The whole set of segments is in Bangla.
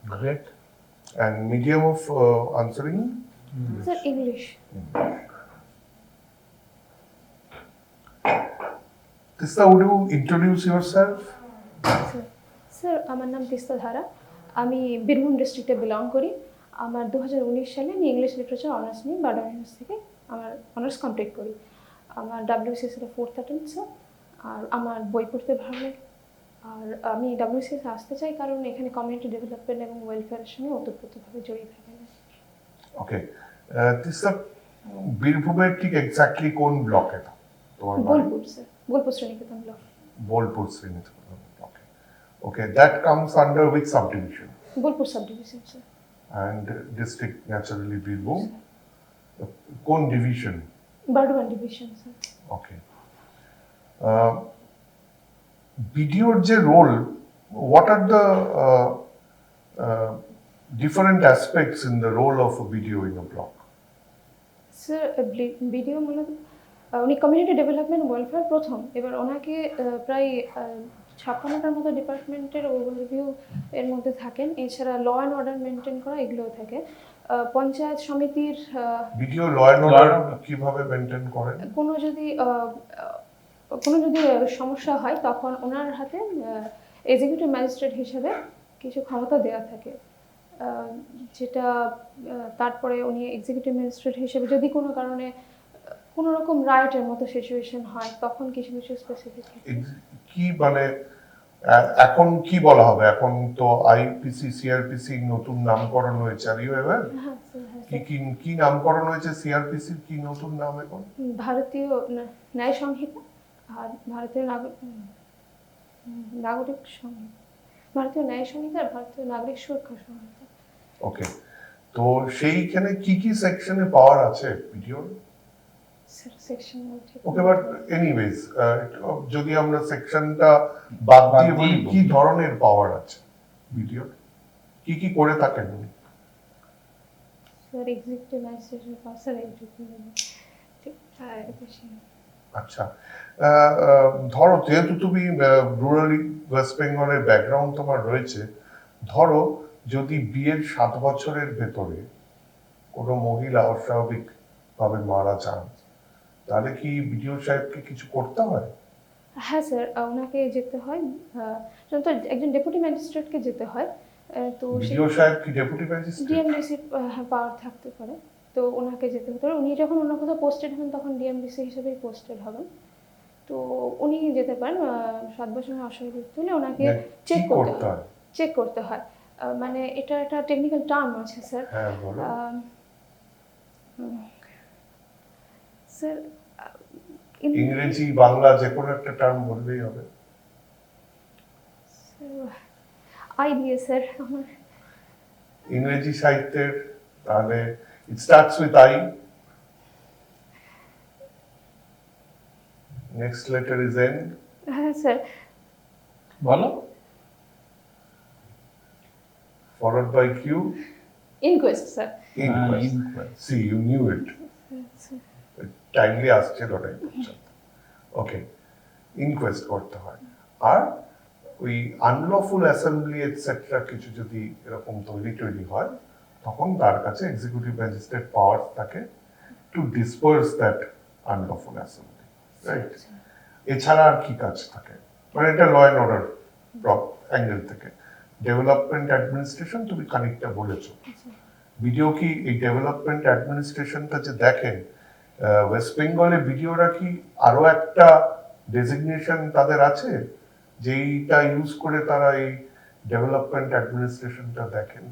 Great. And medium of answering? Sir, English. Tista, would you introduce yourself? Sir আমার নাম তিস্তা ধারা, আমি বীরভূম ডিস্ট্রিক্টে বিলং করি। আমার 2019 সালে আমি ইংলিশ লিটারেচার অনার্স নিই বারডন ইউনিভার্সিটি থেকে আমার অনার্স কমপ্লিট করি। আমার WCS এর 4th অ্যাটেম্প স্যার। আর আমার বই পড়তে ভালো লাগে। আর আমি WCS আসতে চাই কারণ এখানে কমিউনিটি ডেভেলপমেন্ট এবং ওয়েলফেয়ারের সঙ্গে ওতপ্রোতভাবে জড়িয়ে থাকে। ওকে, তিস্তা বীরভূমের ঠিক এক্স্যাক্টলি কোন ব্লকে তোমার বাড়ি? Bolpur sir, Bolpur Sriniketan block. বোলপুর শ্রীনিকেতন ব্লকে। Okay, that comes under which subdivision? Bolpur subdivision sir. And district naturally Birbhum. কোন ডিভিশন? Burdwan division sir. ওকে, ভিডিওর যে role, what are the different aspects in the role of a video in a block? Sir video মূলত উনি কমিউনিটি ডেভেলপমেন্ট ওয়েলফেয়ার প্রথম। এবার ওনাকে প্রায় 56টার মতো ডিপার্টমেন্টের ওভারভিউ এর মধ্যে থাকেন। এছাড়া ল অ্যান্ড অর্ডার মেনটেন করা এগুলোও থাকে। পঞ্চায়েত সমিতির ভিডিও ল অ্যান্ড অর্ডার কিভাবে মেনটেন করেন? কোনো যদি সমস্যা হয় তখন ওনার হাতে এক্সিকিউটিভ ম্যাজিস্ট্রেট হিসেবে কিছু ক্ষমতা দেওয়া থাকে, যেটা তারপরে উনি এক্সিকিউটিভ ম্যাজিস্ট্রেট হিসেবে যদি কোনো কারণে কোনো রকম রাইটের মতো সিচুয়েশন হয় তখন কিছু কিছু স্পেসিফিক কি মানে এখন কি বলা হবে? এখন তো আইপিসি সিআরপিসি নতুন নামকরণ হয়েছে, আর ইউ এভার কি নামকরণ হয়েছে? সিআরপিসি কি নতুন নাম এখন? ভারতীয় ন্যায় সংহিতা আর ভারতীয় নাগরিক সংহিতা, ভারতীয় ন্যায় সংহিতা আর ভারতীয় নাগরিক সুরক্ষা সংহিতা। ওকে, তো সেইখানে কি কি সেকশনে পাওয়ার আছে ভিডিওর? সেকশন ওকে, বাট এনিওয়েজ যদি আমরা সেকশনটা বাদ দিয়ে বলি কি ধরনের পাওয়ার আছে ভিডিও, কি কি করে থাকেন উনি? স্যার এক্সিকিউটিভ ম্যাজিস্ট্রেটের পাশে আচ্ছা, ধরো যেহেতু তুমি রুরাল ওয়েস্ট বেঙ্গলের ব্যাকগ্রাউন্ড তোমার রয়েছে, ধরো যদি বিয়ের 7 বছরের ভেতরে কোনো মহিলা অস্বাভাবিকভাবে মারা যান, তাহলে কি বিডিও সাহেবকে কিছু করতে হয়? হ্যাঁ স্যার, ওনাকে যেতে হয়, তো একজন ডেপুটি ম্যাজিস্ট্রেটকে যেতে হয়। তো বিডিও সাহেব কি ডেপুটি ম্যাজিস্ট্রেট? ডিএমডিসি পাওয়ার থাকতে পারে, তো ওনাকে যেতে হতে পারে। উনি যখন অন্য কোথাও পোস্টেড হন তখন ডিএমডিসি হিসেবেই পোস্টেড হবেন, তো উনি যেতে পারেন। 7 বছরের অস্বাভাবিক হলে ওনাকে চেক করতে হয়। মানে এটা একটা টেকনিক্যাল টার্ম আছে স্যার। হ্যাঁ বলো। স্যার ইংরেজি বাংলা যে কোনো একটা টার্ম বললেই হবে। আই দিয়ে স্যার আমার ইংরেজি সাহিত্যের, তাহলে it starts with I, next letter is an. হ্যাঁ স্যার বলো। followed by Q. Inquest sir. Inquest. See, you knew it. Timely আসছে ওটাই। ওকে, ইনকোয়েস্ট করতে হয়। আর ওই আনলফুল অ্যাসেম্বলি এটসেট্রা কিছু যদি এরকম তৈরি হয়, তখন তার কাছে এক্সিকিউটিভ ম্যাজিস্ট্রেট পাওয়ার থাকে to disperse that unlawful assembly, right? এছাড়া আর কি কাজ থাকে? মানে এটা ল অ্যান্ড অর্ডার অ্যাঙ্গেল থেকে। ডেভেলপমেন্ট অ্যাডমিনিস্ট্রেশন তুমি খানিকটা বলেছো। ভিডিও কি এই ডেভেলপমেন্ট অ্যাডমিনিস্ট্রেশনটা যে দেখেন, ওয়েস্ট বেঙ্গলে ভিডিওরা কি আরো একটা ডেজিগনেশন তাদের আছে যেইটা ইউজ করে তারা এই ডেভেলপমেন্ট অ্যাডমিনিস্ট্রেশনটা দেখেন?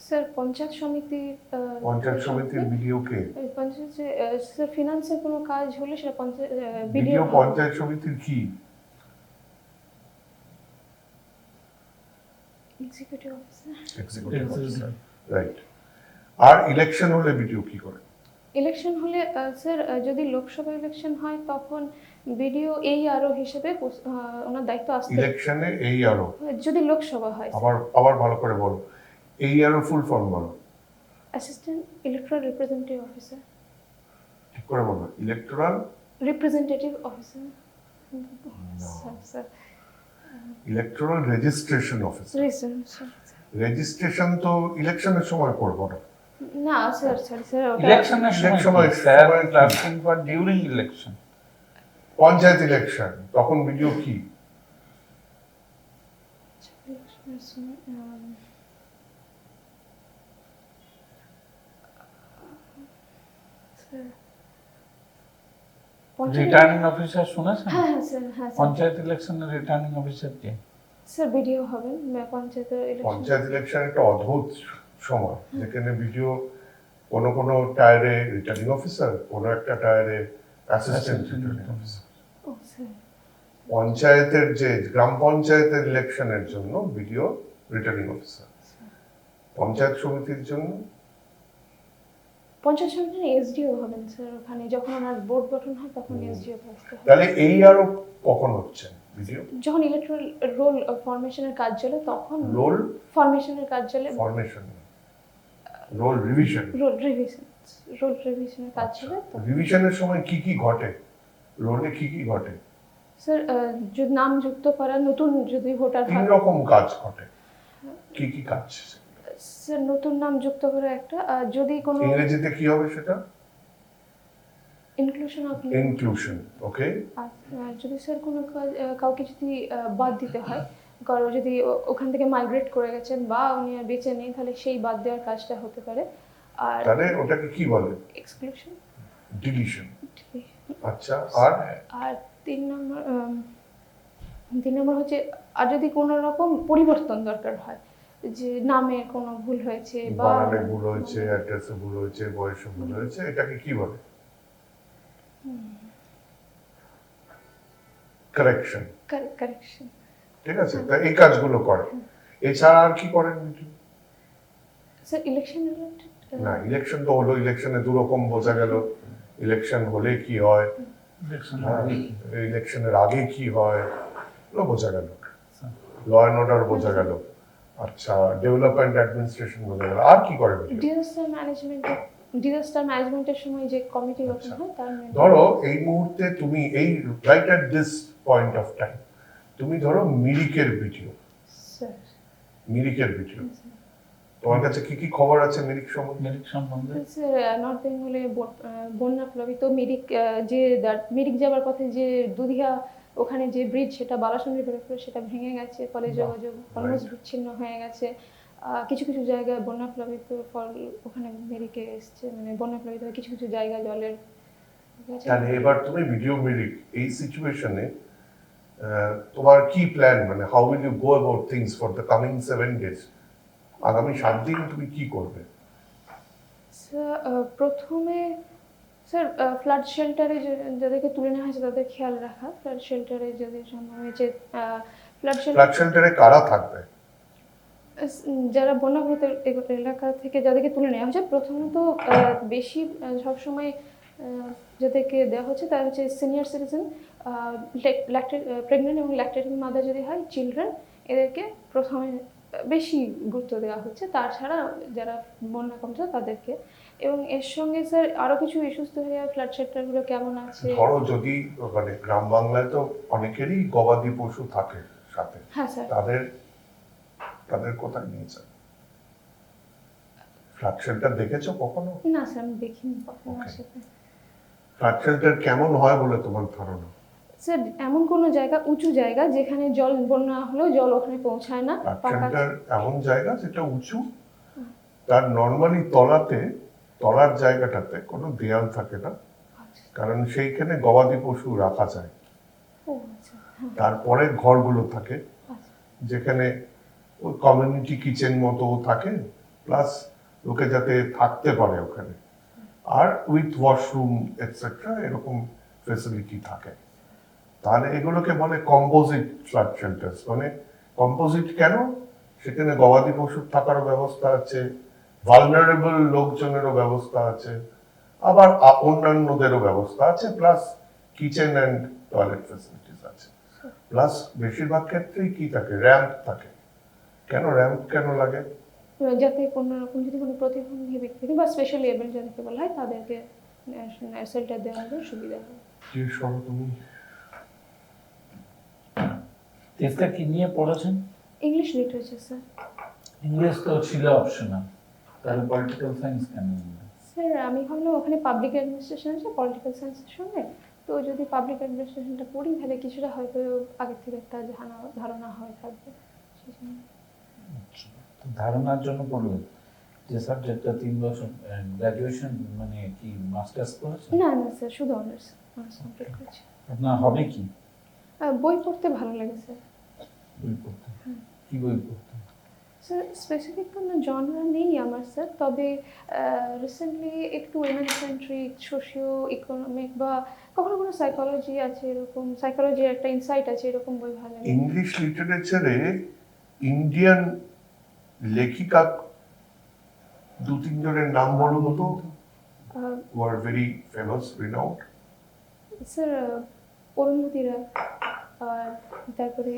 স্যার পঞ্চায়েত সমিতির ভিডিও কে? পঞ্চায়েত স্যার ফিনান্সের কোনো কাজ হলে সেটা ভিডিও পঞ্চায়েত সমিতির কি? Executive officer. Executive officer, right. আর ইলেকশন হলে ভিডিও কি করে? ইলেকশন হলে স্যার যদি লোকসভা ইলেকশন হয় তখন বিডিও ARO হিসেবে ওনার দায়িত্ব আসতে। ইলেকশনে ARO যদি লোকসভা হয়। আবার ভালো করে বলো, ARO ফুল ফর্ম বলো। Assistant electoral representative officer. ঠিক করে বলো, electoral representative officer. Sir electoral registration officer. Registration তো ইলেকশনের সময় করবো না। না স্যার সরি স্যার ওটা ইলেকশনের সময় সময় কি? স্যার সময় কি? Drafting for during election. Panchayat election তখন ভিডিও কি? ইলেকশনের সময়, স্যার পঞ্চায়েত রিটার্নিং অফিসার শুনেছেন? হ্যাঁ হ্যাঁ স্যার হ্যাঁ স্যার পঞ্চায়েত ইলেকশনের রিটার্নিং অফিসার কে? স্যার ভিডিও হবেন পঞ্চায়েতের ইলেকশন পঞ্চায়েত ইলেকশন একটা অদ্ভুত সময় যেখানে ভিডিও কোনো কোনো টায়ারে রিটার্নিং অফিসার, কোনো একটা টায়ারে অ্যাসিস্ট্যান্ট রিটার্নিং অফিসার। ও স্যার পঞ্চায়েতের যে গ্রাম পঞ্চায়েতের ইলেকশনের জন্য ভিডিও রিটার্নিং অফিসার, পঞ্চায়েত সমিতির জন্য পঞ্চায়েত সমিতির এসডিও হবেন স্যার, ওখানে যখন ওনার বোর্ড গঠন হয় তখন এসডিও বসতে হবে। তাহলে এই আরো কখন হচ্ছে ভিডিও যখন ইলেকট্রাল রোল ফরমেশনের কাজ চলে তখন রোল ফরমেশনের কাজ চলে, ফরমেশন, রোল রিভিশন। রোল রিভিশনের কাজ চলে তো রিভিশনের সময় কি কি ঘটে, রোলে কি কি ঘটে? স্যার যদি নাম যুক্ত করা, নতুন যদি ভোটার তিন হয় রকম কাজ ঘটে, কি কি কাজ? স্যার নতুন নাম যুক্ত করা একটা, আর যদি কোনো ইংরেজিতে কি হবে সেটা? Inclusion of inclusion. ওকে, যদি স্যার কোনো কাউকে যদি বাদ দিতে হয়, কারো যদি ওখান থেকে মাইগ্রেট করে গেছেন বা উনি আর বেঁচে নেই, তাহলে সেই বাদ দেওয়ার কাজটা হতে পারে। আর তাহলে ওটাকে কি বলে? এক্সক্লুশন। ডিলিশন। আচ্ছা, আর আর তিন নম্বর হচ্ছে, আর যদি কোনো রকম পরিবর্তন দরকার হয়, যে নামে কোনো ভুল হয়েছে বা বানানে ভুল হয়েছে, অ্যাড্রেসে ভুল হয়েছে, বয়সে ভুল হয়েছে, এটাকে কি বলে? কারেকশন। কারেকশন। ঠিক আছে, তা এই কাজগুলো করে। এছাড়া আর কি করেন? স্যার ইলেকশন রিলেটেড না, ইলেকশন তো হলো, ইলেকশনে দু রকম বোঝা গেল, ইলেকশন হলে কি হয়, ইলেকশনের আগে কি হয়, এগুলো বোঝা গেল, ল অ্যান্ড অর্ডার বোঝা গেল, আচ্ছা ডেভেলপমেন্ট অ্যাডমিনিস্ট্রেশন বোঝা গেল, আর কি করে? ডিজাস্টার ম্যানেজমেন্টের সময় যে কমিটি গঠন আচ্ছা। হয় তার মেম্বার। ধরো এই মুহূর্তে তুমি এই right at this point of time তুমি ধরো মিরিকের ভিডিও, স্যার মিরিকের ভিডিও, তোমার কাছে কি কি খবর আছে মিরিক সম্বন্ধে? মেরিট সম্বন্ধে স্যার নর্থ বেঙ্গলে বন্যা প্লাবিত মিরিক, যে মিরিক যাবার পথে যে দুধিয়া ওখানে যে ব্রিজ, সেটা বালাসনের ব্যাপারে সেটা ভেঙে গেছে, ফলে যোগাযোগ অলমোস্ট বিচ্ছিন্ন হয়ে গেছে। কিছু কিছু জায়গায় বন্যা প্লাবিত ফল ওখানে মেরিকে এসছে, মানে বন্যা প্লাবিত কিছু কিছু জায়গা জলের গেছে। তাহলে এবার তুমি ভিডিও মিরিক এই সিচুয়েশনে তোমার কি প্ল্যান, মানে how will you go about things for the coming 7 days? আগামী 7 দিন তুমি কি করবে? স্যার প্রথমে স্যার ফ্লাড শেল্টারে যাদেরকে তুলে নেওয়া হয়েছে তাদের খেয়াল রাখা, ফ্লাড শেল্টারে যাদের সম্ভব হয়েছে, ফ্লাড ফ্ল্যাট শেল্টারে কারা থাকবে? যারা বন্যাপ্রবীত এলাকা থেকে যাদেরকে তুলে নেওয়া হয়েছে, প্রথমত বেশি সবসময় যাদেরকে দেওয়া হচ্ছে তারা হচ্ছে সিনিয়র সিটিজেন, প্রেগনেন্ট এবং ল্যাকটেটিং মাদার যদি হয়, চিলড্রেন, এদেরকে প্রথমে বেশি গুরুত্ব দেওয়া হচ্ছে। তাছাড়া যারা বন্যা কমছে তাদেরকে, এবং এর সঙ্গে স্যার আরও কিছু ইস্যুস তো হয়ে ফ্ল্যাট শেল্টারগুলো কেমন আছে। ধরো যদি মানে গ্রাম বাংলায় তো অনেকেরই গবাদি পশু থাকে সাথে, হ্যাঁ স্যার। তাদের তাদের কোথায় নিয়েছে? ফ্ল্যাট শেল্টার দেখেছো কখনো? না স্যার আমি দেখিনি কখনো Okay. সেটা। ফ্ল্যাট শেল্টার কেমন হয় বলে তোমার ধারণা? স্যার এমন কোনো জায়গা, উঁচু জায়গা যেখানে জল বন্যা হলেও জল ওখানে পৌঁছায় না, ফ্ল্যাট পাকা। শেল্টার এমন জায়গা যেটা উঁচু, তার নর্মালি তলার জায়গাটাতে কোনো দেয়াল থাকে না, আচ্ছা। কারণ সেইখানে গবাদি পশু রাখা যায়। ও আচ্ছা হ্যাঁ তারপরে ঘরগুলো থাকে আচ্ছা যেখানে ওই কমিউনিটি কিচেন মতো থাকে, প্লাস লোকে যাতে থাকতে পারে ওখানে, আর উইথ ওয়াশরুম এটসেট্রা এরকম ফেসিলিটি থাকে। তাহলে এগুলোকে বলে কম্পোজিট ফ্ল্যাট শেল্টার্স। মানে কম্পোজিট কেন? সেখানে গবাদি পশুর থাকারও ব্যবস্থা আছে, ভালনারেবল লোকজনেরও ব্যবস্থা আছে, আবার অন্যান্যদেরও ব্যবস্থা আছে, plus kitchen and toilet facilities আছে। প্লাস বেশিরভাগ ক্ষেত্রেই কি থাকে, র্যাম্প থাকে। কেন র্যাম্প কেন লাগে? যাতে কোনো রকম যদি কোনো প্রতিবন্ধী ব্যক্তি বা স্পেশালি এবেল যাদেরকে বলা হয় তাদেরকে শেল্টার দেওয়ার সুবিধা হয়। যে সব তুমি টেস্টটা কি নিয়ে পড়েছেন? English literature sir. ইংলিশ তো ছিল অপশনাল, তাহলে পলিটিক্যাল সায়েন্স কেন নিলে? স্যার আমি ভাবলাম ওখানে পাবলিক অ্যাডমিনিস্ট্রেশন আছে পলিটিক্যাল সায়েন্সের সঙ্গে, তো যদি পাবলিক অ্যাডমিনিস্ট্রেশনটা পড়ি তাহলে কিছুটা হয়তো আগের থেকে একটা ধারণা হয়ে থাকবে সেই জন্য। আচ্ছা, তো ধারণার জন্য পড়বেন যে সাবজেক্টটা 3 বছর গ্র্যাজুয়েশন মানে কি মাস্টার্স করেছেন? না না স্যার, শুধু অনার্স কমপ্লিট করেছি। আপনার হবে কি? বই পড়তে ভালো লাগে স্যার। বই পড়তে? কি বই পড়তে? স্যার স্পেসিফিক কোনো জনরা নেই আমার স্যার, তবে রিসেন্টলি একটু উইমেন সেন্ট্রিক, সোশিও ইকোনমিক বা কখনো কোনো সাইকোলজি আছে, এরকম সাইকোলজির একটা ইনসাইট আছে, এরকম বই ভালো লাগে। ইংলিশ লিটারেচারে ইন্ডিয়ান লেখিকা 2-3 জনের নাম বলুন তো, ah, who are very famous, renowned. Sir Arundhati Roy, আর তারপরে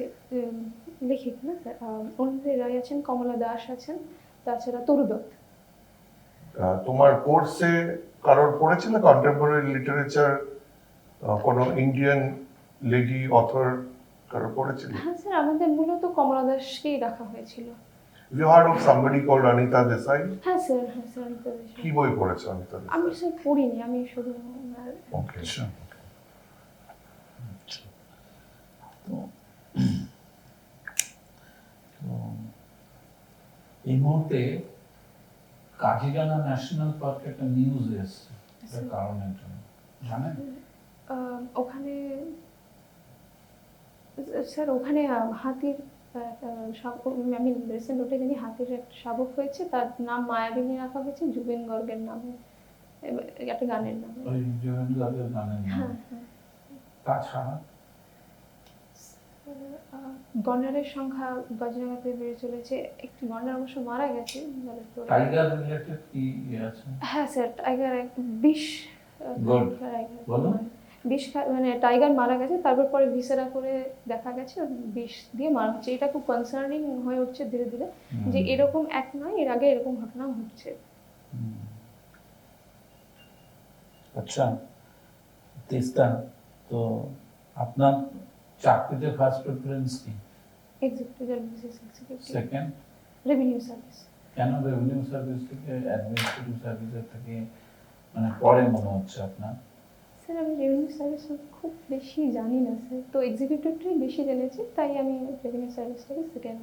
লেখিকা না স্যার, অরুন্ধতী রায় আছেন, কমলা দাস আছেন, তাছাড়া তরু দত্ত। তোমার কোর্সে কারোর পড়েছিল কন্টেম্পোরারি লিটারেচার, কোনো ইন্ডিয়ান লেডি অথর কারোর পড়েছিল? হ্যাঁ স্যার, আমাদের মূলত কমলা দাসকেই রাখা হয়েছিল। You heard of somebody called Anita Desai? হ্যাঁ স্যার, হ্যাঁ স্যার, আমি তো কি বই পড়েছো অনিতা আমি দেসাই? স্যার পড়িনি, আমি শুধু ওনার ওকে, আচ্ছা। আচ্ছা। তো তো এই মুহূর্তে কাজিরাঙা ন্যাশনাল পার্কে একটা নিউজ এসছে এর কারণের জন্য, জানেন? ওখানে স্যার ওখানে হাতির আমি রিসেন্ট ওটা জানি, হাতির একটা শাবক হয়েছে, তার নাম মায়াবিনী রাখা হয়েছে জুবিন গর্গের নামে, একটা গানের নামে। ওই জুবিন গার্গের গানের নাম। হ্যাঁ হ্যাঁ। তাছাড়া গন্ডারের সংখ্যা গজরাঙাতে বেড়ে চলেছে, একটি গন্ডার অবশ্য মারা গেছে জলের তলায়। টাইগার রিলেটেড কি আছে? হ্যাঁ স্যার, টাইগার বিষ Good. টাইগার বলো। বিষ মানে টাইগার মারা গেছে, তারপর পরে ভিসেরা করে দেখা গেছে ওর বিষ দিয়ে মারা হচ্ছে। এটা খুব কনসার্নিং হয়ে উঠছে ধীরে ধীরে, যে এরকম এক নয়, এর আগে এরকম ঘটনা ঘটছে। হুম। আচ্ছা তিস্তা, তো আপনার চাকরিতে ফার্স্ট প্রেফারেন্স কি? Executive executive second? Revenue service. কেন রেভিনিউ সার্ভিস থেকে অ্যাডমিনিস্ট্রেটিভ সার্ভিসের থেকে মানে পরে মনে হচ্ছে আপনার? স্যার আমি রেভিনিউ সার্ভিস খুব বেশি জানি না স্যার, তো এক্সিকিউটিভটাই বেশি জেনেছি, তাই আমি রেভিনিউ সার্ভিসটাকে সেকেন্ড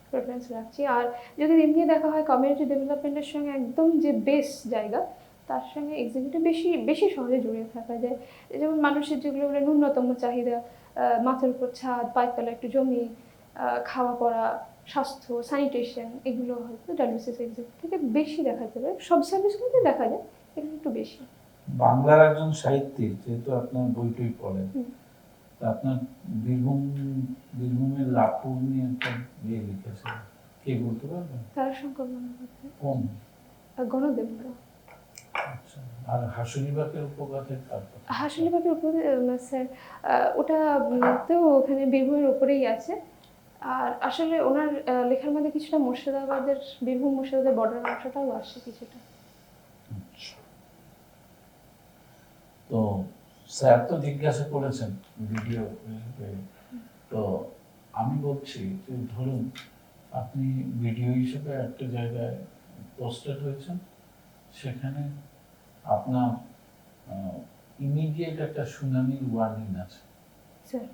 প্রেফারেন্স রাখছি। আর যদি এমনি দেখা হয় কমিউনিটি ডেভেলপমেন্টের সঙ্গে একদম যে বেস জায়গা, তার সঙ্গে এক্সিকিউটিভ বেশি বেশি সহজে জড়িয়ে থাকা যায়। যেমন মানুষের যেগুলো বলে ন্যূনতম চাহিদা, মাথার উপর ছাদ, পায়ের তলা একটু জমি, খাওয়া পড়া, স্বাস্থ্য, স্যানিটেশন, এগুলো হয়তো ডাব্লিউসিএস এক্সিকিউটিভ থেকে বেশি দেখা যাবে। সব সার্ভিসগুলোতে দেখা যায়, এখানে একটু বেশি। বাংলার একজন সাহিত্যিক, যেহেতু আপনার বইটই পড়েন, তা আপনার বীরভূমের লাভপুর নিয়ে একটা বিয়ে লিখেছে, কে বলতে পারবেন? তারাশঙ্কর বন্দ্যোপাধ্যায়, কোন? গণদেবরা। আচ্ছা, আর হাসুলিবাগের উপগাথের কার কথা? হাসুলিবাগের উপরে স্যার ওটা তো ওখানে বীরভূমের উপরেই আছে। আর আসলে ওনার লেখার মধ্যে কিছুটা মুর্শিদাবাদের, বীরভূম মুর্শিদাবাদের বর্ডার অংশটাও আসছে কিছুটা। আচ্ছা। তো স্যার তো জিজ্ঞাসা করেছেন ভিডিও, তো আমি বলছি যে ধরুন আপনি ভিডিও হিসেবে একটা জায়গায় পোস্টেড হয়েছেন, সেখানে আপনার ইমিডিয়েট একটা সুনামির ওয়ার্নিং আছে, স্যার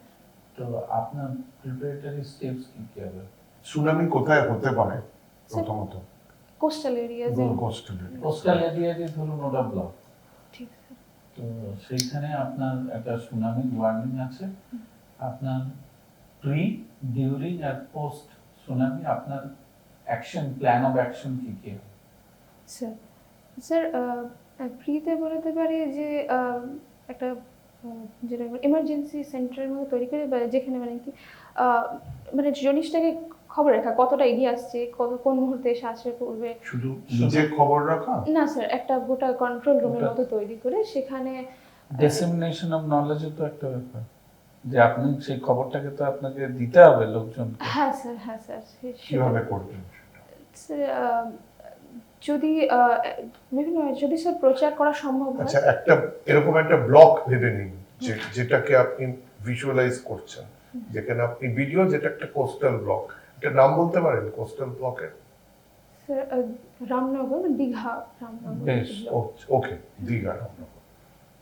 তো আপনার প্রিপারেটরি স্টেপস কি কি হবে? সুনামি কোথায় হতে পারে প্রথমত? কোস্টাল এরিয়াজে। কোস্টাল এরিয়াতে ধরুন ওটা ব্লক, ঠিক স্যার। তো সেইখানে আপনার একটা সুনামি ওয়ার্নিং আছে। আপনার প্রি, ডিউরিং আর পোস্ট সুনামি আপনার অ্যাকশন, প্ল্যান অফ অ্যাকশন কি কি? স্যার স্যার প্রিতে বলতে পারি যে একটা যেটা এমার্জেন্সি সেন্টারের মতো তৈরি করে, বা যেখানে মানে কি মানে জিনিসটাকে খবর রাখা, কতটা এগিয়ে আসছে, কোন মুহূর্তে এসে আছড়ে পড়বে। শুধু নিজে খবর রাখা না স্যার, একটা গোটা কন্ট্রোল রুমের মতো তৈরি করে সেখানে ডিসেমিনেশন অফ নলেজও তো একটা ব্যাপার, যে আপনি সেই খবরটাকে তো আপনাকে দিতে হবে লোকজনকে। হ্যাঁ স্যার, হ্যাঁ স্যার। কিভাবে করবেন? স্যার যদি বিভিন্ন যদি স্যার প্রচার করা সম্ভব হয়। আচ্ছা, একটা এরকম একটা ব্লক ভেবে নিন যেটাকে আপনি ভিজুয়ালাইজ করছেন, যেখানে আপনি ভিডিও, যেটা একটা কোস্টাল ব্লক, এটা নাম বলতে পারেন কোস্টাল ব্লকের? স্যার রামনগর, দীঘা রামনগর। বেশ। ওকে, দীঘা,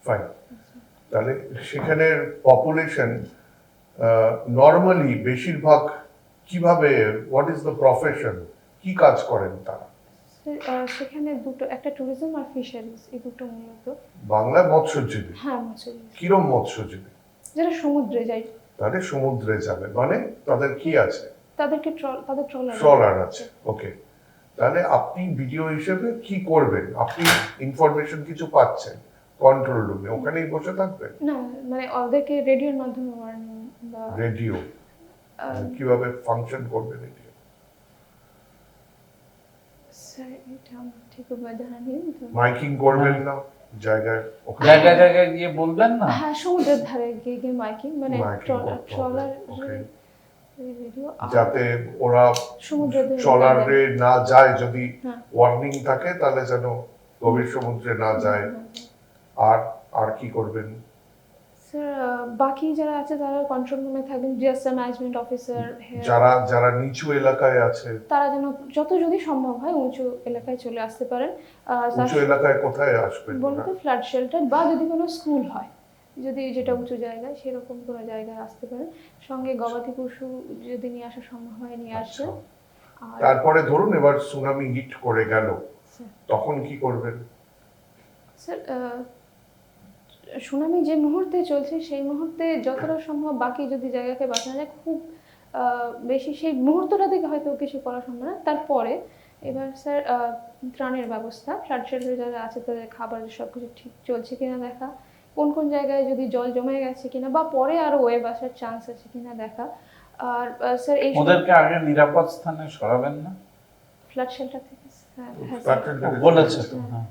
ফাইন। তাহলে সেখানের পপুলেশন নর্মালি বেশিরভাগ কিভাবে, হোয়াট ইজ দ্য প্রফেশন, কি কাজ করেন তারা? স্যার সেখানে দুটো, একটা ট্যুরিজম আর ফিশারিজ, এই দুটো মূলত। বাংলা মৎস্যজীবী? হ্যাঁ, মৎস্যজীবী। কিরম মৎস্যজীবী? যারা সমুদ্রে যায় তাদের সমুদ্রে যাবে মানে তাদের কি আছে? তাদেরকে তাদের ট্রলার আছে, ওকে। তাহলে আপনি ভিডিও হিসেবে কি করবেন? আপনি ইনফরমেশন কিছু পাচ্ছেন কন্ট্রোল রুমে, ওখানেই বসে থাকবেন? না, মানে ওদেরকে রেডিওর মাধ্যমে ওয়ার্নিং বা রেডিও কিভাবে ফাংশন করবে রেডিও? স্যার এটা আমার ঠিক জানা নেই তো। মাইকিং করবেন না জায়গায়, ওখানে জায়গায় জায়গায় গিয়ে বলবেন না? হ্যাঁ, সমুদ্রের ধারে গিয়ে গিয়ে মাইকিং, মানে Miking করতে হবে, ট্রলার okay. রেডিও, যাতে ওরা সমুদ্রের ট্রলারে না যায়, যদি হ্যাঁ। ওয়ার্নিং থাকে তাহলে যেন গভীর সমুদ্রে না যায়। আর আর কি করবেন? স্যার বাকি যারা আছে তারা কন্ট্রোল রুমে থাকবেন, ডিএসএম ম্যানেজমেন্ট অফিসার, যারা যারা নিচু এলাকায় আছে, তারা যেন যদি সম্ভব হয় উঁচু এলাকায় চলে আসতে পারেন। উঁচু এলাকায় কোথায় আসবেন? বলতে ফ্লাড শেল্টার, বা যদি কোনো স্কুল হয়, যদি যেটা উঁচু জায়গায়, সেরকম কোনো জায়গায় আসতে পারেন। সঙ্গে গবাদি পশু যদি নিয়ে আসা সম্ভব হয় নিয়ে আসবেন। আর তারপরে ধরুন এবার সুনামি হিট করে গেল, স্যার, তখন কি করবেন? স্যার সুনামি যে মুহূর্তে চলছে সেই মুহূর্তে যতটা সম্ভব বাকি যদি জায়গাকে বাঁচানো যায়, খুব বেশি সেই মুহূর্তটা থেকে হয়তো কিছু করা সম্ভব না। তারপরে এবার স্যার ত্রাণের ব্যবস্থা, ফ্লাড শেল্টারে যারা আছে তাদের খাবার সব কিছু ঠিক চলছে কিনা দেখা, কোন কোন জায়গায় যদি জল জমে গেছে কিনা বা পরে আরো ওয়েভ আসার চান্স আছে কিনা দেখা। আর স্যার এই ওদেরকে আগে নিরাপদ স্থানে সরাবেন না? ফ্লাড শেল্টার থেকে স্যার, হ্যাঁ ফ্লাড স্যার। শেল্টারে বলেছে তো, হ্যাঁ।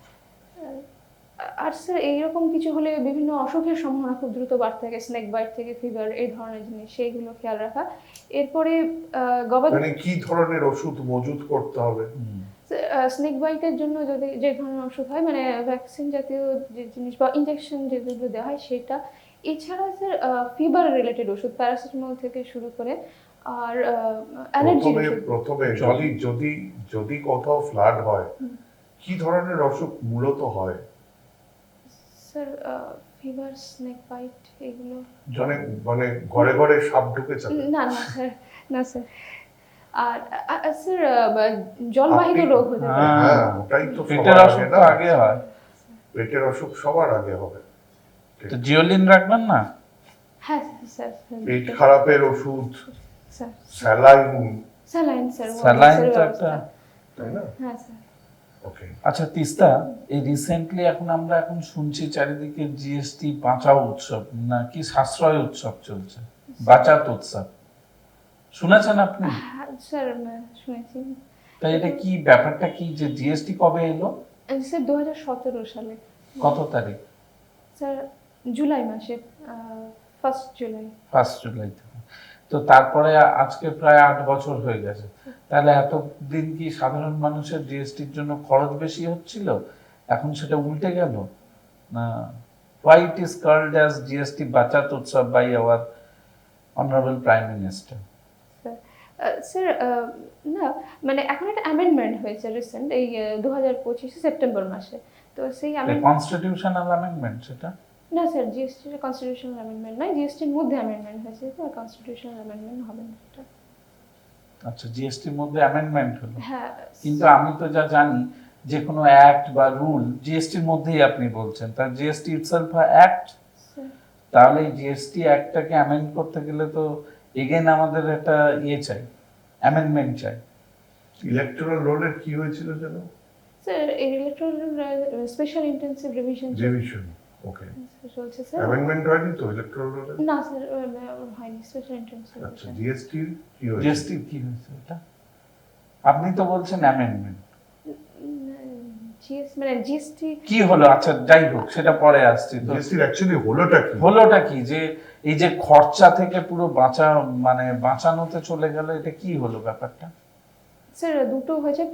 আর স্যার এইরকম কিছু হলে বিভিন্ন অসুখের সম্ভাবনা খুব দ্রুত বাড়তে থাকে, স্নেক বাইট থেকে ফিভার, এই ধরনের জিনিস, সেইগুলো খেয়াল রাখা। এরপরে গবাদি মানে কি ধরনের ওষুধ মজুত করতে হবে? স্নেক বাইটের জন্য যদি যে ধরনের ওষুধ হয়, মানে ভ্যাকসিন জাতীয় যে জিনিস বা ইনজেকশন যেগুলো দেওয়া হয় সেটা। এছাড়া স্যার ফিভার রিলেটেড ওষুধ, প্যারাসিটামল থেকে শুরু করে, আর অ্যালার্জির ওষুধ। প্রথমে যদি কোথাও ফ্লাড হয়, কি ধরনের অসুখ মূলত হয়? স্যার ফিভার, স্নেক বাইট, এগুলো। মানে মানে ঘরে ঘরে সাপ ঢুকে যাবে? না না স্যার, না স্যার। আর স্যার জলবাহিত রোগ হতে পারে। হ্যাঁ, ওটাই তো পেটের সবার অসুখ আগে তো না? আগে হয়। পেটের অসুখ সবার আগে হবে। তো জিওলিন রাখবেন না? হ্যাঁ স্যার, পেট খারাপের ওষুধ, sir saline, saline sir, saline তো একটা। তাই না? হ্যাঁ স্যার। ওকে। আচ্ছা তিস্তা, এই রিসেন্টলি আমরা শুনছি চারিদিকে জিএসটি বাঁচাও উৎসব নাকি সাশ্রয় উৎসব চলছে, বাঁচাত উৎসব, শুনেছেন আপনি? হ্যাঁ স্যার, শুনেছি। তাই এটা কি, ব্যাপারটা কি, যে জিএসটি কবে এলো? স্যার 2017 সালে। কত তারিখ? স্যার জুলাই মাসে, 1 জুলাই। 1 জুলাই থেকে। তো তারপরে আজকে প্রায় 8 বছর হয়ে গেছে। তাহলে এতদিন কি সাধারণ মানুষের জিএসটির জন্য খরচ বেশি হচ্ছিল, এখন সেটা উল্টে গেল না? Why it is called as GST বাচাত উৎসব by our honorable prime minister? Sir না, মানে এখন একটা অ্যামেন্ডমেন্ট হয়েছে রিসেন্ট, এই 2025 সেপ্টেম্বর মাসে। তো সেই কনস্টিটিউশনাল অ্যামেন্ডমেন্ট সেটা? না স্যার, জিএসটি কনস্টিটিউশনাল অ্যামেন্ডমেন্ট নয়, জিএসটির মধ্যে অ্যামেন্ডমেন্ট হয়েছে, তো কনস্টিটিউশনাল অ্যামেন্ডমেন্ট হবে না এটা। আচ্ছা, জিএসটির মধ্যে অ্যামেন্ডমেন্ট হলো। হ্যাঁ, কিন্তু আমি তো যা জানি, যে কোনো অ্যাক্ট বা রুল জিএসটির মধ্যেই আপনি বলছেন, তার জিএসটি ইটসেলফ অ্যাক্ট। তাহলে এই জিএসটি অ্যাক্টটাকে অ্যামেন্ড করতে গেলে তো এগেন আমাদের একটা চাই, অ্যামেন্ডমেন্ট চাই। ইলেকট্রাল রোলের কি হয়েছিল যেন? স্যার এই ইলেকট্রাল স্পেশাল ইন্টেনসিভ রিভিশন ওকে। চলছে স্যার। অ্যামেন্ডমেন্ট হয়নি তো ইলেকট্রাল রোলের? না স্যার, হয়নি স্পেশাল ইন্টেনসিভ। আচ্ছা, জিএসটি কি হয়েছে? জিএসটি কি হয়েছে এটা? আপনি তো বলছেন অ্যামেন্ডমেন্ট, মানে জিএসটি কি হলো? আচ্ছা যাই হোক, সেটা পরে আসছে। তো জিএসটি অ্যাকচুয়ালি হলোটা কি, যে এই যে খরচা থেকে পুরো বাঁচানোতে চলে গেল, এটা কি হলো ব্যাপারটা? স্যার দুটো হয়েছে,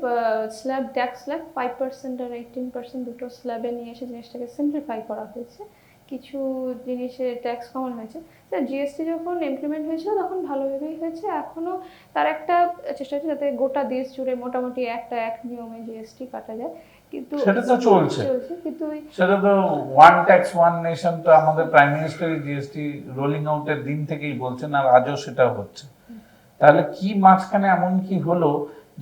স্ল্যাব, ট্যাক্স স্ল্যাব 5% আর 18% দুটো স্ল্যাবে নিয়ে এসে জিনিসটাকে সিম্পলিফাই করা হয়েছে। কিছু জিনিসের ট্যাক্স কমানো হয়েছে। স্যার জিএসটি যখন ইমপ্লিমেন্ট হয়েছিল তখন ভালোভাবেই হয়েছে, এখনও তার একটা চেষ্টা হচ্ছে যাতে গোটা দেশ জুড়ে মোটামুটি একটা এক নিয়মে জিএসটি কাটা যায়, কিন্তু সেটা তো চলছে। কিন্তু ওই সেটা তো ওয়ান ট্যাক্স ওয়ান নেশন তো আমাদের প্রাইম মিনিস্টার জিএসটি রোলিং আউটের দিন থেকেই বলছেন, আর আজও সেটা হচ্ছে। তাহলে কি মাঝখানে এমন কি হলো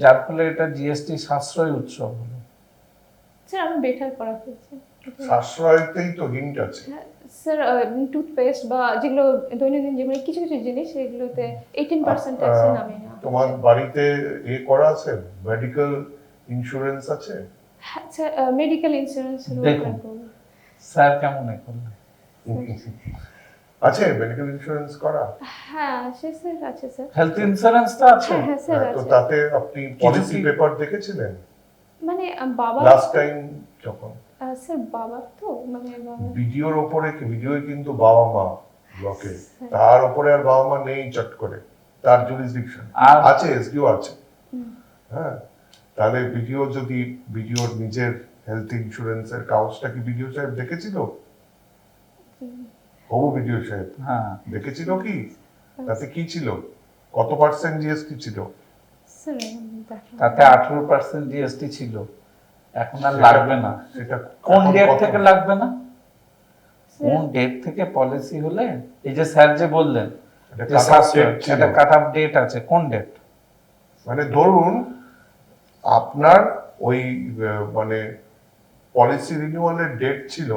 যার ফলে এটা জিএসটি সাশ্রয় উৎসব হলো? স্যার আমি বেটার করা হয়েছে। সাশ্রয়তেই তো হিন্ট আছে। স্যার টুথপেস্ট বা যেগুলো দৈনন্দিন জীবনে কিছু কিছু জিনিস সেগুলোতে 18% ট্যাক্সে নামিয়ে নেওয়া। তোমার বাড়িতে করা আছে, মেডিকেল ইন্স্যুরেন্স আছে? হ্যাঁ স্যার, মেডিকেল ইন্স্যুরেন্স দেখুন। স্যার কেমন এ করলেন? আছে মেডিকেল ইন্স্যুরেন্স করা? হ্যাঁ সে স্যার আছে স্যার। হেলথ ইন্স্যুরেন্স তো আছে। হ্যাঁ হ্যাঁ স্যার তো আছে। তাতে আপনি পলিসি কি- পেপার দেখেছিলেন মানে বাবা লাস্ট টাইম যখন? স্যার বাবা তো মানে বাবা ভিডিওর ওপরে ভিডিওয় কিন্তু বাবা মা ব্লকে, তার উপরে আর বাবা মা নেই চট করে, তার জুরিসডিকশন আর আছে, এসডিও আছে। হ্যাঁ, তাহলে ভিডিও যদি ভিডিওর নিজের হেলথ ইন্স্যুরেন্সের কাগজটা কি ভিডিও সাহেব দেখেছিল? হবু ভিডিও সাহেব হ্যাঁ, দেখেছিল কি? তাতে কি ছিল? কত পার্সেন্ট জিএসটি ছিল? স্যার দেখো তাতে 18% জিএসটি ছিল। এখন আর লাগবে না। সেটা কোন এখন ডেট কত? থেকে লাগবে না? কোন ডেট থেকে পলিসি হলে? এই যে স্যার যে বললেন এটা যে cut off সাশ্রয়, date ছিল। একটা কাট অফ ডেট আছে, কোন ডেট? মানে ধরুন আপনার ওই মানে পলিসি রিনিউয়ালের ডেট ছিল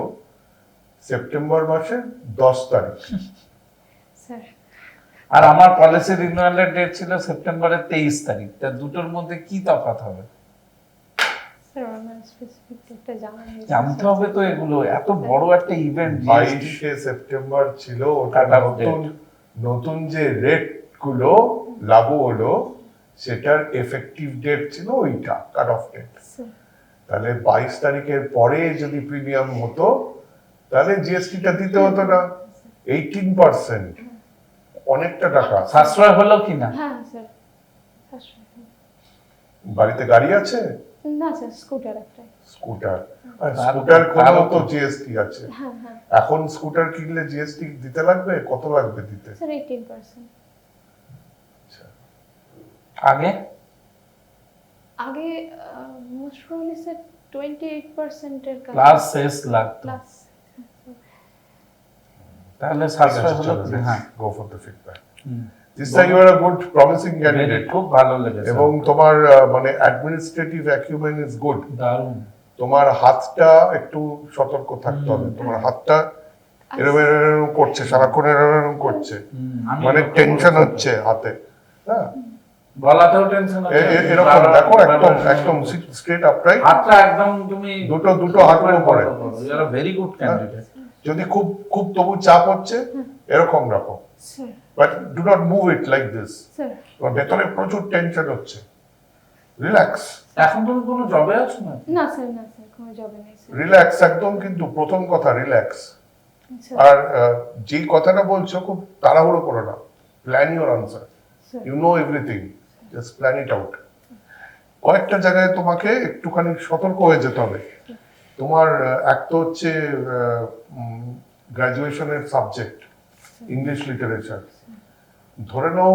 সেপ্টেম্বর মাসের 10 তারিখ। স্যার আর আমার পলিসি রিনিউয়ালের ডেট ছিল সেপ্টেম্বরের 23 তারিখ। তা দুটোর মধ্যে কি তফাৎ হবে? স্যার আমার স্পেসিফিক একটা জানা নেই। জানতে হবে তো এগুলো, এত বড় একটা ইভেন্ট। 22শে সেপ্টেম্বর ছিল ওটা। Cut off নতুন নতুন যে রেট গুলো লাগু হলো সেটার এফেক্টিভ ডেট ছিল ওইটা, কাট অফ ডেট। স্যার তাহলে 22 তারিখের পরে যদি প্রিমিয়াম হতো তাহলে জিএসটিটা দিতে হতো না। 18%, অনেকটা টাকা। সাশ্রয় হলো কিনা? হ্যাঁ স্যার সাশ্রয়। বাড়িতে গাড়ি আছে? না স্যার স্কুটার একটাই। স্কুটার, তার- স্কুটার তারও কোনেও তো তো- জিএসটি আছে। হ্যাঁ হ্যাঁ এখন স্কুটার কিনলে জিএসটি দিতে লাগবে, কত লাগবে দিতে? স্যার 18%। আগে আগে মোস্ট প্রবাবলি স্যার 28% এর কাছে প্লাস শেষ লাগতো। প্লাস। তাহলে সাশ্রয় হলো কিনা? হ্যাঁ, go for the feedback. Hmm. This time you are a good promising candidate, খুব ভালো লেগেছে এবং তোমার মানে অ্যাডমিনিস্ট্রেটিভ অ্যাকিউমেন্ট ইজ গুড। দারুণ। তোমার হাতটা একটু সতর্ক থাকতে হবে। তোমার হাতটা এরম এরম করছে, সারাক্ষণ এরম করছে, আমি মানে লক্ষ্য টেনশন করেছি। হচ্ছে হাতে। হ্যাঁ, গলাতেও টেনশন এরকম দেখো, একদম একদম স্ট্রেট আপরাইট, হাতটা একদম তুমি দুটো হাতের উপরে। You are very good candidate. যদি খুব খুব তবু চাপ হচ্ছে এরকম রাখো, sir but do not move it like this. Sir তোমার ভেতরে প্রচুর টেনশন হচ্ছে, রিল্যাক্স এখন তুমি কোনো জবে আছো না? না স্যার না স্যার কোনো জবে নেই স্যার। রিল্যাক্স একদম, কিন্তু প্রথম কথা রিল্যাক্স। স্যার আর যেই কথাটা বলছো খুব তাড়াহুড়ো করো না, plan your answer, sir you know everything, just plan it out. কয়েকটা জায়গায় তোমাকে একটুখানি সতর্ক হয়ে যেতে হবে। তোমার এক তো হচ্ছে গ্রাজুয়েশনের সাবজেক্ট ইংলিশ লিটারেচার, ধরে নাও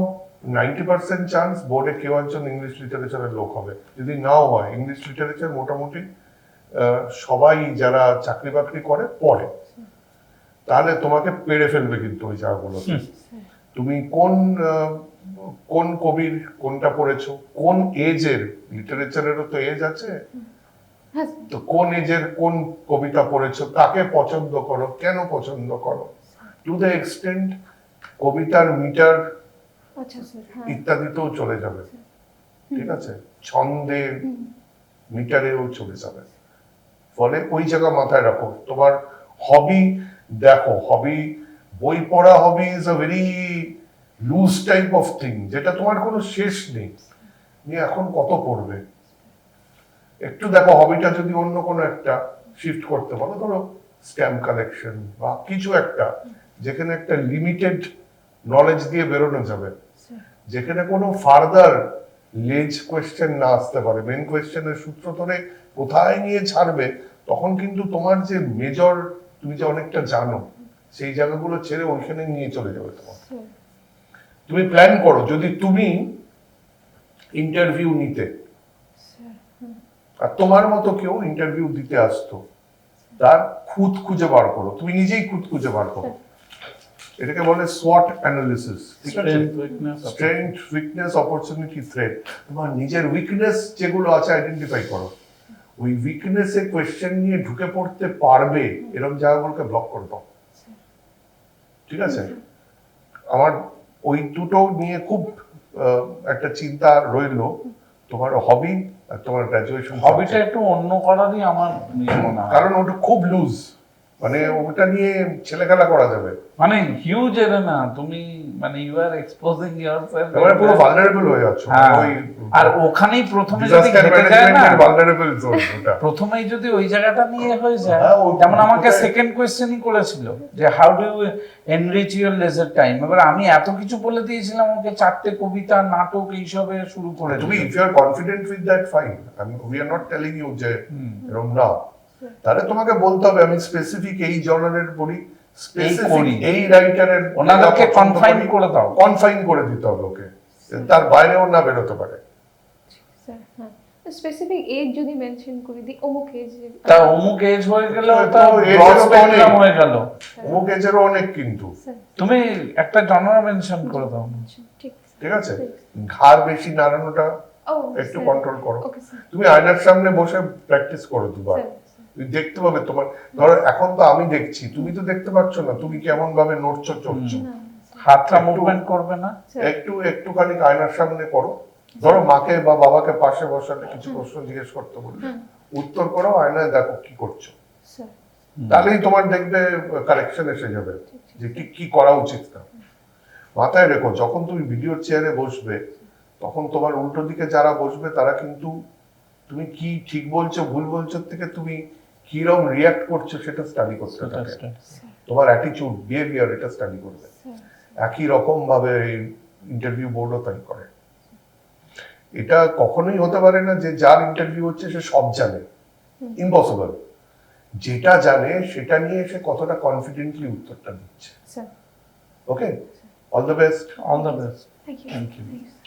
90% চান্স বোর্ডে কেউ একজন ইংলিশ লিটারেচারের লোক হবে। যদি নাও হয়, ইংলিশ লিটারেচার মোটামুটি সবাই যারা চাকরি বাকরি করে পড়ে, তাহলে তোমাকে পেড়ে ফেলবে কিন্তু ওই জায়গাগুলোতে। তুমি কোন কবির কোনটা পড়েছো, কোন এজের, লিটারেচারেরও তো এজ আছে, হ্যাঁ তো কোন এজের কোন কবিতা পড়েছো, তাকে পছন্দ করো, কেন পছন্দ করো, টু দ্য এক্সটেন্ট কবিতার মিটার আচ্ছা স্যার হ্যাঁ ইত্যাদিতেও চলে যাবে, ঠিক আছে, ছন্দের মিটারেও চলে যাবে। ফলে ওই জায়গা মাথায় রাখো। তোমার হবি দেখো, হবি বই পড়া hobby is a very loose type of thing, যেটা তোমার কোনো শেষ নেই, তুমি এখন কত পড়বে। একটু দেখো হবিটা যদি অন্য কোনো একটা শিফট করতে পারো, ধরো স্ট্যাম্প কালেকশন বা কিছু একটা, যেখানে একটা লিমিটেড নলেজ দিয়ে বেরোনো যাবে, স্যার যেখানে কোনো ফার্দার লেজ কোয়েশ্চেন না আসতে পারে, মেন কোয়েশ্চেনের সূত্র ধরে কোথায় নিয়ে ছাড়বে, তখন কিন্তু তোমার যে মেজর তুমি যে অনেকটা জানো, সেই জায়গাগুলো ছেড়ে ওইখানে নিয়ে চলে যাবে তোমার। স্যার তুমি প্ল্যান করো, যদি তুমি ইন্টারভিউ নিতে স্যার আর তোমার মতো কেউ ইন্টারভিউ দিতে আসতো, তার খুঁত খুঁজে বার করো, তুমি নিজেই খুঁত খুঁজে বার করো। এটাকে বলে SWOT অ্যানালিসিস, ঠিক আছে? Strength, weakness, strength, weakness, opportunity, threat. তোমার নিজের উইকনেস যেগুলো আছে আইডেন্টিফাই করো। ওই উইকনেসে কোয়েশ্চেন নিয়ে ঢুকে পড়তে পারবে এরকম জায়গাগুলোকে ব্লক করে দাও, ঠিক আছে? আমার ওই দুটো নিয়ে খুব একটা চিন্তা রইলো, তোমার হবি আর তোমার গ্রাজুয়েশন হবিটা একটু অন্য করারই আমার মনে হয়, কারণ ওটা খুব লুজ, মানে ওটা নিয়ে ছেলে খেলা করা যাবে, মানে হিউজ এর না তুমি, মানে ইউ আর এক্সপোজিং ইয়োরসেলফ, এবারে পুরো ভালনারেবল হয়ে যাচ্ছে। হ্যাঁ, ওই আর ওখানেই প্রথমে যদি ডিজাস্টার ঘেটে যায় না, ম্যানেজমেন্টের ভালনারেবল জোন ওটা। প্রথমেই যদি ওই জায়গাটা নিয়ে হয়ে যায়, হ্যাঁ, যেমন আমাকে ওটাই- সেকেন্ড কোয়েশ্চেনই করেছিল যে how do you enrich your leisure time. এবার আমি এত কিছু বলে দিয়েছিলাম ওকে, 4টে কবিতা, নাটক এইসবে শুরু করে তুমি দিল। If you are confident with that fine, we are not telling you যে এরকম না, তাহলে তোমাকে বলতে হবে আমি স্পেসিফিক এই জনারের পড়ি, স্পেসিফিক করি। এই রাইটারের, ওনাদেরকে কনফাইন করে দাও, কনফাইন করে দিতে হবে ওকে, তার বাইরেও না বেরোতে পারে। স্যার হ্যাঁ, স্পেসিফিক এজ যদি মেনশন করে দিই, অমুক এজ, তা অমুক এজ হয়ে গেল, তো তা age ব্রড এরও তো স্পেকট্রাম অনেক। হয়ে গেল। অমুক এজেরও অনেক, কিন্তু স্যার তুমি একটা জনরা মেনশন করে দাও না। ঠিক ঠিক আছে, ঘাড় বেশি নাড়ানোটা ও একটু কন্ট্রোল করো। ওকে স্যার তুমি আয়নার সামনে বসে প্র্যাকটিস করো দুবার, স্যার তুমি দেখতে পাবে তোমার, ধরো এখন তো আমি দেখছি, তুমি তো দেখতে পাচ্ছ না তুমি কেমন ভাবে নড়ছো চড়ছো। না হাতটা আচ্ছা। মুভমেন্ট করবে না। স্যার একটুখানি আয়নার সামনে করো, ধরো মাকে বা বাবাকে পাশে বসালে কিছু প্রশ্ন জিজ্ঞেস করতে বলবে, হ্যাঁ উত্তর করো, আয়নায় দেখো কি করছো, স্যার তাহলেই তোমার দেখবে কারেকশন এসে যাবে যে কি কি করা উচিত না। মাথায় রেখো, যখন তুমি ভিডিওর চেয়ারে বসবে, তখন তোমার উল্টো দিকে যারা বসবে তারা কিন্তু তুমি কি ঠিক বলছো ভুল বলছো থেকে তুমি কিরকম রিয়াক্ট করছো সেটা স্টাডি করতে থাকে, তোমার অ্যাটিটিউড, বিহেভিয়ার, এটা স্টাডি করবে। স্যার একই রকম ভাবে ইন্টারভিউ বোর্ডও তাই করে। এটা কখনোই হতে পারে না যে যার ইন্টারভিউ হচ্ছে সে সব জানে, ইম্পসিবল। যেটা জানে সেটা নিয়ে সে কতটা কনফিডেন্টলি উত্তরটা দিচ্ছে। Sir okay, all the best. All the best. Thank you Thank you. Thank you